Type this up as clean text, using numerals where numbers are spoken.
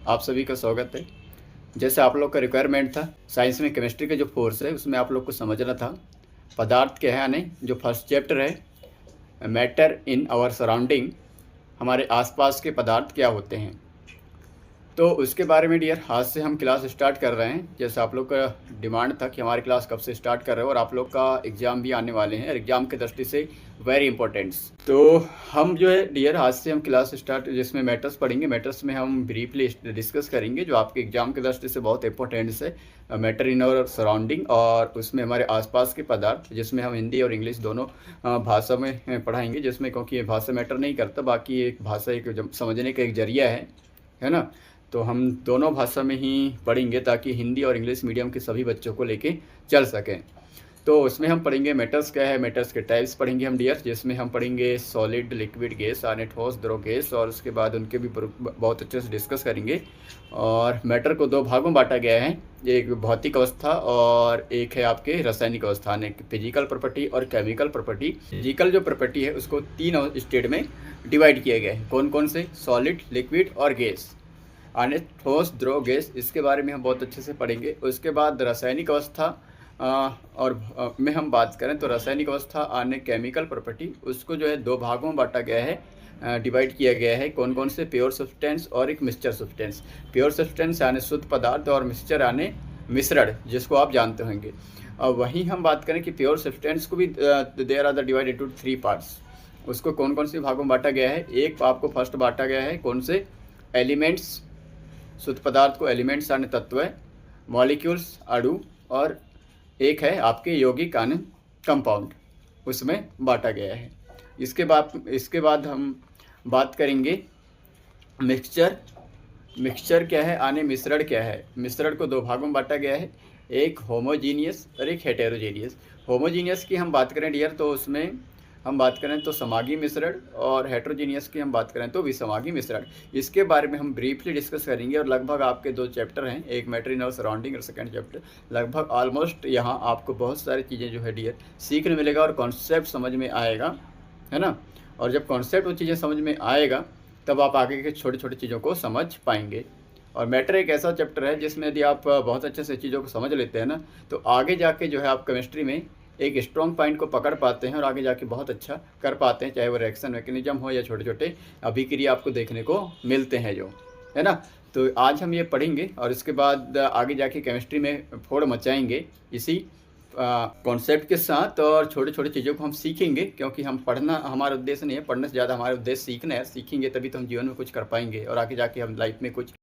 आप सभी का स्वागत है। जैसे आप लोग का रिक्वायरमेंट था, साइंस में केमिस्ट्री का जो कोर्स है उसमें आप लोग को समझना था पदार्थ क्या है, यानी जो फर्स्ट चैप्टर है मैटर इन आवर सराउंडिंग, हमारे आसपास के पदार्थ क्या होते हैं। तो उसके बारे में डियर आज से हम क्लास स्टार्ट कर रहे हैं। जैसे आप लोग का डिमांड था कि हमारी क्लास कब से स्टार्ट कर रहे हो, और आप लोग का एग्ज़ाम भी आने वाले हैं, एग्ज़ाम की दृष्टि से वेरी इंपॉर्टेंट्स। तो हम जो है डियर आज से हम क्लास स्टार्ट, जिसमें मैटर्स पढ़ेंगे। मैटर्स में हम ब्रीफली डिस्कस करेंगे जो आपके एग्ज़ाम की दृष्टि से बहुत इंपॉर्टेंट्स है, मैटर इन और सराउंडिंग, और उसमें हमारे आसपास के पदार्थ, जिसमें हम हिंदी और इंग्लिश दोनों भाषा में पढ़ाएंगे। जिसमें क्योंकि ये भाषा मैटर नहीं करता, बाकी एक भाषा एक समझने का एक जरिया है ना। तो हम दोनों भाषा में ही पढ़ेंगे ताकि हिंदी और इंग्लिश मीडियम के सभी बच्चों को लेके चल सकें। तो उसमें हम पढ़ेंगे मेटल्स क्या है, मेटल्स के टाइप्स पढ़ेंगे हम डियर, जिसमें हम पढ़ेंगे सॉलिड, लिक्विड, गैस, यानी ठोस, द्रव, गैस, और उसके बाद उनके भी बहुत अच्छे से डिस्कस करेंगे। और मैटर को दो भागों में बांटा गया है, एक भौतिक अवस्था और एक है आपके रासायनिक अवस्था, यानी फिजिकल प्रॉपर्टी और केमिकल प्रॉपर्टी। फिजिकल जो प्रॉपर्टी है उसको तीन स्टेट में डिवाइड किया गया है। कौन कौन से? सॉलिड, लिक्विड और गैस, आने ठोस, द्रव, गैस। इसके बारे में हम बहुत अच्छे से पढ़ेंगे। उसके बाद रासायनिक अवस्था में हम बात करें तो रासायनिक अवस्था आने केमिकल प्रॉपर्टी, उसको जो है दो भागों में बांटा गया है, डिवाइड किया गया है। कौन कौन से? प्योर सब्सटेंस और एक मिक्सचर सब्सटेंस। प्योर सब्सटेंस यानी शुद्ध पदार्थ, और मिक्सचर यानी मिश्रण, जिसको आप जानते होंगे। और वहीं हम बात करें कि प्योर सब्सटेंस को भी there are the divide into 3 parts. उसको कौन कौन से भागों में बांटा गया है? एक आपको फर्स्ट बांटा गया है कौन से? एलिमेंट्स, शुद्ध पदार्थ को एलिमेंट्स यानी तत्व है, मॉलिक्यूल्स अणु, और एक है आपके यौगिक यानी कंपाउंड, उसमें बांटा गया है। इसके बाद हम बात करेंगे मिक्सचर। मिक्सचर क्या है, यानी मिश्रण क्या है? मिश्रण को दो भागों में बांटा गया है, एक होमोजीनियस और एक हेटेरोजीनियस। होमोजीनियस की हम बात करें डियर तो उसमें हम बात करें तो समागी मिश्रण, और हेटेरोजीनियस की हम बात करें तो विसमागी मिश्रण। इसके बारे में हम ब्रीफली डिस्कस करेंगे। और लगभग आपके दो चैप्टर हैं, एक मैटर इन और सराउंडिंग और सेकंड चैप्टर। लगभग ऑलमोस्ट यहाँ आपको बहुत सारी चीज़ें जो है डियर सीखने मिलेगा और कॉन्सेप्ट समझ में आएगा, है ना। और जब कॉन्सेप्ट वो चीज़ें समझ में आएगा तब आप आगे के छोटे छोटे चीज़ों को समझ पाएंगे। और मैटर एक ऐसा चैप्टर है जिसमें यदि आप बहुत अच्छे से चीज़ों को समझ लेते हैं ना, तो आगे जाके जो है आप केमिस्ट्री में एक स्ट्रॉन्ग पॉइंट को पकड़ पाते हैं और आगे जाके बहुत अच्छा कर पाते हैं, चाहे वो रिएक्शन मैकेनिज्म हो या छोटे छोटे अभिक्रिया आपको देखने को मिलते हैं जो, है ना। तो आज हम ये पढ़ेंगे और इसके बाद आगे जाके केमिस्ट्री में फोड़ मचाएंगे इसी कॉन्सेप्ट के साथ, और छोटे छोटे चीज़ों को हम सीखेंगे। क्योंकि हम पढ़ना हमारा उद्देश्य नहीं है, पढ़ने से ज़्यादा हमारा उद्देश्य सीखना है। सीखेंगे तभी तो हम जीवन में कुछ कर पाएंगे और आगे जाके हम लाइफ में कुछ